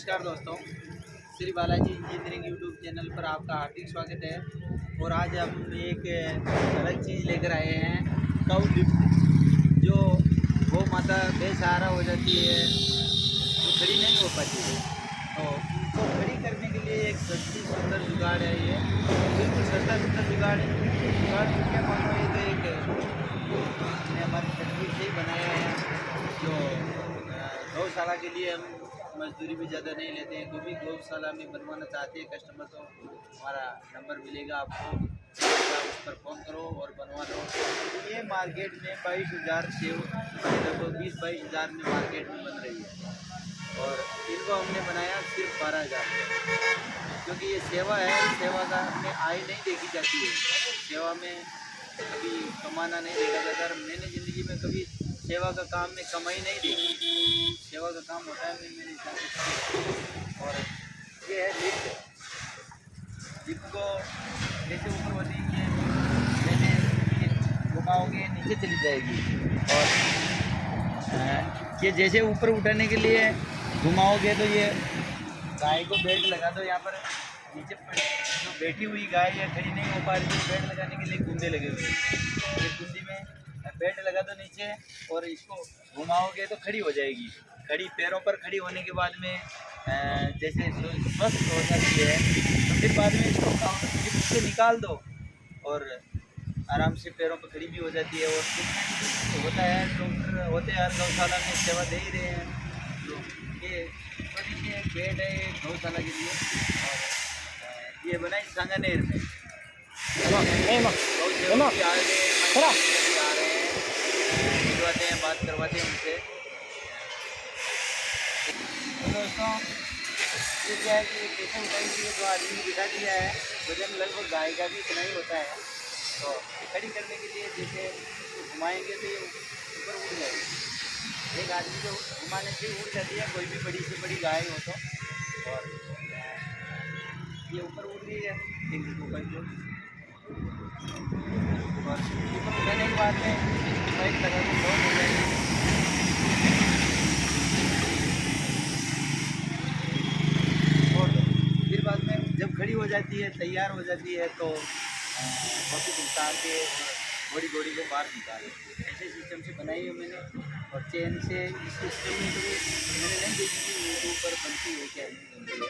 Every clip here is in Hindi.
नमस्कार दोस्तों, Shri Balaji engineering YouTube channel पर आपका हार्दिक स्वागत है। और आज हम एक अलग चीज़ लेकर आए हैं, काऊ लिफ्ट। जो गौ माता बेसहारा हो जाती है, वो खड़ी नहीं हो पाती है, तो उनको खड़ी करने के लिए एक सस्ती सुंदर जुगाड़ है। ये बिल्कुल सस्ता सुंदर जुगाड़ है। जुगाड़ क्या मानो, ये तो एक हमने हमारी तकनीक से ही बनाया है। जो गौशाला के लिए हम मजदूरी भी ज़्यादा नहीं लेते हैं। कोई भी गौशाला में बनवाना चाहते हैं कस्टमर, तो हमारा नंबर मिलेगा आपको, आप उस पर फ़ोन करो और बनवा लो। ये मार्केट में 22,000 से लगभग 20-22,000 में मार्केट में बन रही है, और इनको हमने बनाया सिर्फ 12,000, क्योंकि ये सेवा है। सेवा का हमने आय नहीं देखी जाती है, सेवा में कभी कमाना नहीं देखा जाता। मैंने ज़िंदगी में कभी सेवा का काम में कमाई नहीं देखी। सेवा का काम होता है मेरे हिसाब से। और ये है लिफ्ट। लिफ्ट को जैसे ऊपर बढ़ेंगे, जैसे घुमाओगे नीचे चली जाएगी, और ये जैसे ऊपर उठाने के लिए घुमाओगे तो ये गाय को बेल्ट लगा दो। यहाँ पर नीचे जो बैठी हुई गाय या खड़ी नहीं हो पा रही है, बेल्ट लगाने के लिए कुंदे लगे हुए हैं। ये कुंदी में बेल्ट लगा दो नीचे, और इसको घुमाओगे तो खड़ी हो जाएगी। खड़ी पैरों पर खड़ी होने के बाद में जैसे स्वस्थ हो जाती है, तो फिर बाद में इसको लिफ्ट से निकाल दो और आराम से पैरों पर खड़ी भी हो जाती है। और तो होता है, डॉक्टर होते हैं हर गौशाला में, सेवा दे ही रहे हैं। तो ये एक बेड है गौशाला के लिए, और ये बनाई सांगानेर में। मिलवाते हैं, बात करवाते हैं उनसे। तो दोस्तों, ये क्या है कि कैसे उठाएंगे, जो आदमी ने दिखा दिया है, वजन लगभग गाय का भी इतना ही होता है। तो खड़ी करने के लिए जैसे घुमाएंगे तो ये ऊपर उड़ जाएगी। एक आदमी को घुमाने से उड़ जाती है, कोई भी बड़ी से बड़ी गाय हो तो। और ये ऊपर उड़ रही है, एक ऊपर को, और ऊपर उठाने के बाद में बाइक लगा के लॉक हो जाएगी। और फिर बाद में जब खड़ी हो जाती है, तैयार हो जाती है, तो बहुत उतार के घोड़ी को बाहर निकाले। ऐसे सिस्टम से बनाई है मैंने। और चैन से इस सिस्टम में तो मैंने नहीं देखी कि यूट्यूब पर बनती है क्या नहीं बनती है।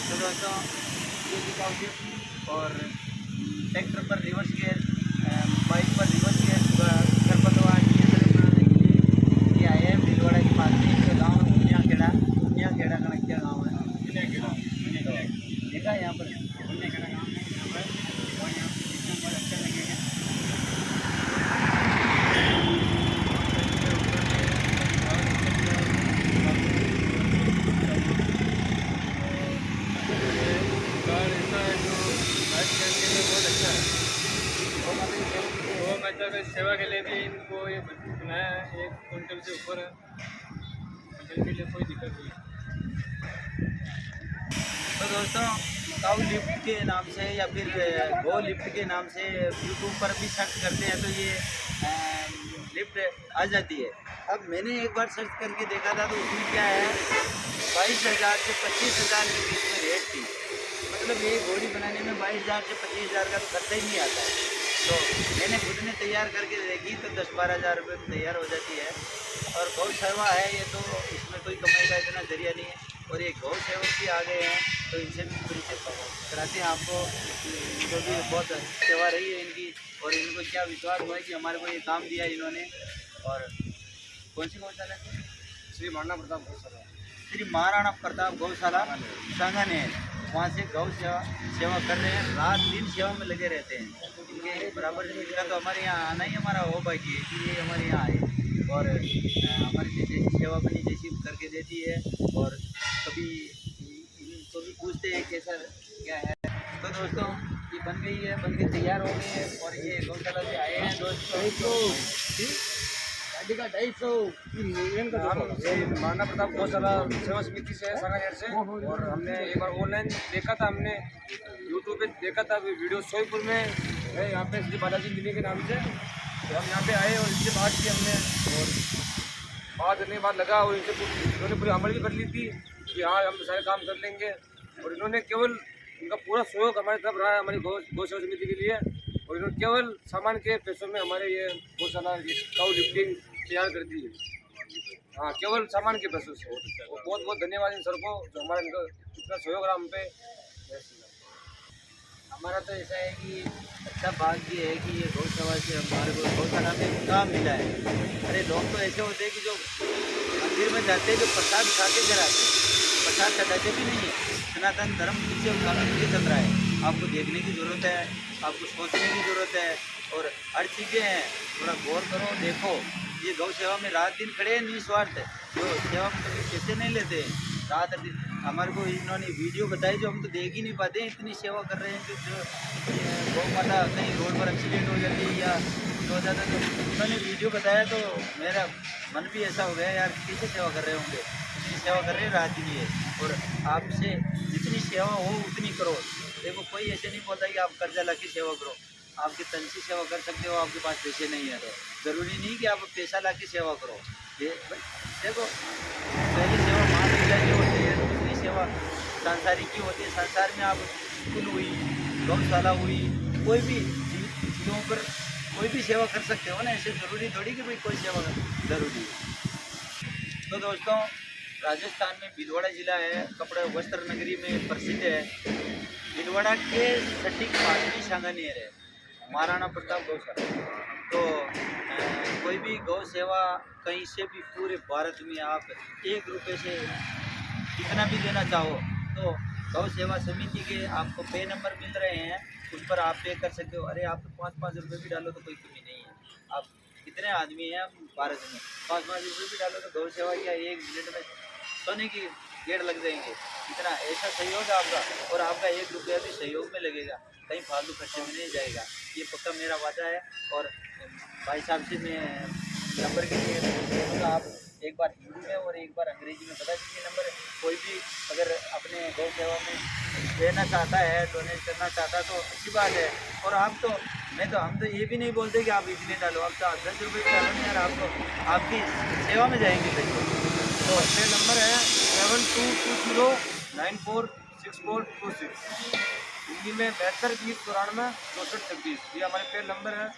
तो दोस्तों, ये दिखाओगे, और ट्रैक्टर पर रिवर्स गियर, बाइक पर रिवर्स गियर, खरपतवार ये तरह बनाने के लिए ये आए हैं भीलवाड़ा के पास में। इसका गाँव है उनिया खेड़ा का क्या गाँव है, देखा यहाँ पर उनिया खेड़ा गाँव है यहाँ पर। और यहाँ पर सिस्टम बहुत अच्छा लगेगा। सेवा के लिए भी इनको ये बनाया है। 1 क्विंटल से ऊपर है, वजन के लिए कोई दिक्कत नहीं। तो दोस्तों, काऊ लिफ्ट के नाम से या फिर गो लिफ्ट के नाम से यूट्यूब पर भी सर्च करते हैं तो ये लिफ्ट आ जाती है। अब मैंने एक बार सर्च करके देखा था, तो उसमें क्या है, 22,000 से 25,000 के बीच में रेट थी। मतलब ये घोड़ी बनाने में 22,000 से 25,000 का तो खर्चा ही नहीं आता है। तो मैंने खुद ने तैयार करके देखी तो 10-12 हज़ार रुपये में तैयार हो जाती है। और गौ सेवा है ये, तो इसमें कोई कमाई का इतना जरिया नहीं है। और ये गौ सेवक भी आ गए हैं, तो इनसे भी परिचय कराते हैं आपको। इनको भी बहुत सेवा रही है इनकी, और इनको क्या विश्वास हुआ है कि हमारे को ये काम दिया इन्होंने। और कौन सी गौशाला है? श्री महाराणा प्रताप गौशाला, श्री महाराणा प्रताप गौशाला सांगानेर। वहाँ से गौ सेवा कर रहे हैं, रात दिन सेवा में लगे रहते हैं। इनके बराबर इनका तो हमारे यहाँ आना ही हमारा हो भाई कि ये हमारे यहाँ आए, और हमारी जैसी सेवा बनी जैसी करके देती है। और कभी इनको भी पूछते हैं कैसा क्या है। तो दोस्तों, ये बन गई है, बन के तैयार हो गई है। और ये गौशाला से आए हैं दोस्तों। हम माना प्रताप गौशाला सेवा समिति से संगानेर से, और हमने एक बार ऑनलाइन देखा था, हमने यूट्यूब पे देखा था वीडियो सोईपुर में है, यहाँ पे श्री बालाजी मिली के नाम से। तो हम यहाँ पे आए और इनसे बात की हमने, और बात करने के बाद लगा, और इन्होंने पूरी अमल भी कर ली थी कि हाँ हम सारे काम कर लेंगे। और इन्होंने केवल इनका पूरा सहयोग हमारे तरफ रहा है, हमारी गौ सेवा समिति के लिए। और इन्होंने केवल सामान के पैसों में हमारे ये गौशाला काउ लिफ्टिंग तैयार कर दी है। हाँ, केवल सामान के पैसों से। और बहुत बहुत धन्यवाद इन सर को, जो हमारा इनका इतना सहयोग रहा हम पे। हमारा तो ऐसा है कि अच्छा भाग्य है कि ये गौशाला से हमारे को गौशाला में काम मिला है। अरे लोग तो ऐसे होते हैं कि जो मंदिर में जाते हैं, जो प्रसाद खा के घर आते हैं, प्रसाद चढ़ाते भी नहीं है। सनातन धर्म पीछे चल रहा है। आपको देखने की ज़रूरत है, आपको सोचने की ज़रूरत है, और हर चीज़ें हैं, थोड़ा गौर करो, देखो। ये गौ सेवा में रात दिन खड़े हैं निस्वार्थ, जो सेवा में कभी पैसे नहीं लेते हैं। रात दिन हमारे को इन्होंने वीडियो बताई जो हम तो देख ही नहीं पाते, इतनी सेवा कर रहे हैं कि जो गौ माता कहीं रोड पर एक्सीडेंट हो जाती है या कुछ हो जाता है, तो उन्होंने वीडियो बताया तो मेरा मन भी ऐसा हो गया, यार कैसे सेवा कर रहे होंगे। इतनी सेवा कर रहे हैं रात दिन ये, और आपसे जितनी सेवा हो उतनी करो। देखो कोई ऐसे नहीं बोलता कि आप कर्जा ला के सेवा करो, आपके तन से सेवा कर सकते हो। आपके पास पैसे नहीं है तो ज़रूरी नहीं कि आप पैसा ला के सेवा करो। ये देखो, पहली सेवा माँ पिता की होती है, दूसरी सेवा सांसारिक की होती है। संसार में आप स्कूल हुई, गौशाला हुई, कोई भी जीवों पर कोई भी सेवा कर सकते हो ना। ऐसे ज़रूरी थोड़ी कि भाई कोई सेवा ज़रूरी है। तो दोस्तों, राजस्थान में भीलवाड़ा ज़िला है, कपड़ा वस्त्र नगरी में प्रसिद्ध है। भीलवाड़ा के सटीक पास में सांगानेर है, महाराणा प्रताप गौशाला। तो कोई भी गौ सेवा कहीं से भी पूरे भारत में आप 1 रुपये से कितना भी देना चाहो तो गौ सेवा समिति के आपको पे नंबर मिल रहे हैं, उस पर आप पे कर सकते हो। अरे आप तो 5-5 रुपये भी डालो तो कोई कमी नहीं है। आप कितने आदमी हैं भारत में, 5-5 रुपये भी डालो तो गौ सेवा या 1 मिनट में सोने की गेट लग जाएंगे। इतना ऐसा सहयोग है आपका, और आपका 1 रुपया भी सहयोग में लगेगा, कहीं फालतू खर्चे में नहीं जाएगा। ये पक्का मेरा वादा है। और भाई साहब से मैं नंबर के लिए बोलूँगा, आप एक बार हिंदी में और एक बार अंग्रेजी में बता दीजिए नंबर। कोई भी अगर अपने गौ सेवा में देना चाहता है, डोनेट करना चाहता है तो अच्छी बात है। और आप तो हम तो ये भी नहीं बोलते कि आप इतने डालो, आप तो 10 रुपये भी डालो नहीं यार, आप तो आपकी सेवा में जाएंगे पैसे। तो पे नंबर है 7220946426। हिंदी में 7220946426। ये हमारे पे नंबर है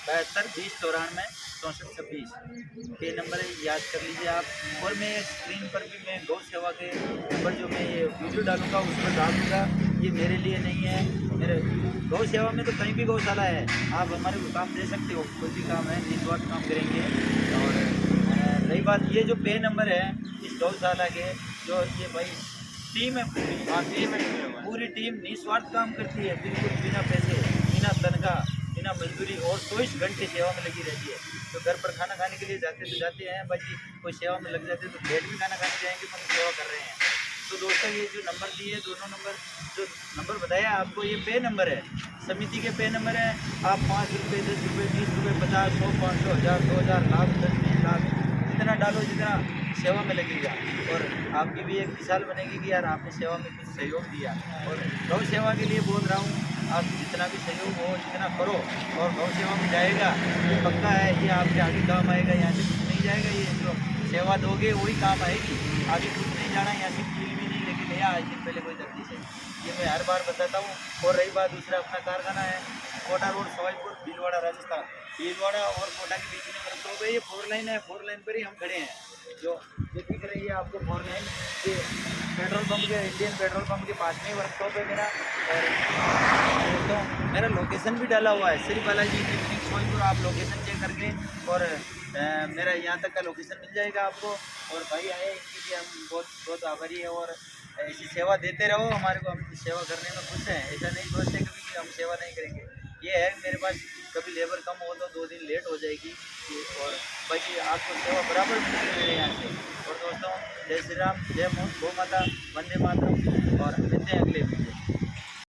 7220946426 पे नंबर है, याद कर लीजिए आप। और मैं स्क्रीन पर भी मैं गौ सेवा के ऊपर जो मैं ये वीडियो डालूंगा उस पर डाल दूँगा। ये मेरे लिए नहीं है, मेरे गौ सेवा में तो कहीं भी गौशाला है, आप हमारे को काम दे सकते हो, कोई भी काम है निस्वार्थ काम करेंगे। और रही बात ये जो पे नंबर है इस गौशाला के, जो ये भाई टीम है पूरी, पूरी टीम निस्वार्थ काम करती है, बिल्कुल बिना पैसे, बिना तनख्वाह, बिना मजदूरी, और 24 घंटे सेवा में लगी रहती है। तो घर पर खाना खाने के लिए जाते तो जाते हैं बाकी, कोई सेवा में लग जाते तो लेट भी खाना खाने जाएंगे, मतलब सेवा कर रहे हैं। तो दोस्तों ये जो नंबर दिए, दोनों नंबर जो नंबर बताया आपको, ये पे नंबर है, समिति के पे नंबर है। आप 5 रुपये, 10 रुपये, 20 रुपये, 50, 100, 500, 1000, 2000, लाख, 10, 20 लाख, जितना डालो, जितना सेवा में लगेगा। और आपकी भी एक मिसाल बनेगी कि यार आपने सेवा में कुछ सहयोग दिया। और गौ सेवा के लिए बोल रहा हूँ, आप जितना भी सहयोग हो जितना करो, और गौ सेवा में जाएगा, ये पक्का है, ये आपके आगे काम आएगा। यहाँ से कुछ नहीं जाएगा, ये जो सेवा दोगे वही काम आएगी, आगे कुछ नहीं जाना। यहाँ से कील भी नहीं लेके गया आज दिन पहले कोई जल्दी से, ये मैं हर बार बताता हूँ। और रही बात दूसरा, अपना कारखाना है कोटा रोड, सवाईपुर, भीलवाड़ा, राजस्थान। भीलवाड़ा और कोटा के बीच में वर्कशॉप है, ये 4 लाइन है, 4 लाइन पर ही हम खड़े हैं। जो दिख रही है आपको 4 लाइन, ये पेट्रोल पंप के, इंडियन पेट्रोल पंप के पास में ही वर्कशॉप है मेरा। और तो मेरा लोकेशन भी डाला हुआ है, श्री बालाजी लिफ्टिंग सवाईपुर, आप लोकेशन चेक करके, और मेरा यहाँ तक का लोकेशन मिल जाएगा आपको। और भाई आए, इनकी भी हम बहुत बहुत आभारी है। और ऐसी सेवा देते रहो हमारे को, हम सेवा करने में खुश हैं। ऐसा नहीं सोचते कभी कि हम सेवा नहीं करेंगे। ये है मेरे पास, कभी लेबर कम हो तो 2 दिन लेट हो जाएगी, और बाकी आपको सेवा बराबर मिलेगी मेरे यहाँ से। और दोस्तों, जय श्री राम, जय गौ माता, वंदे मातरम, और मिलते हैं अगले वीडियो।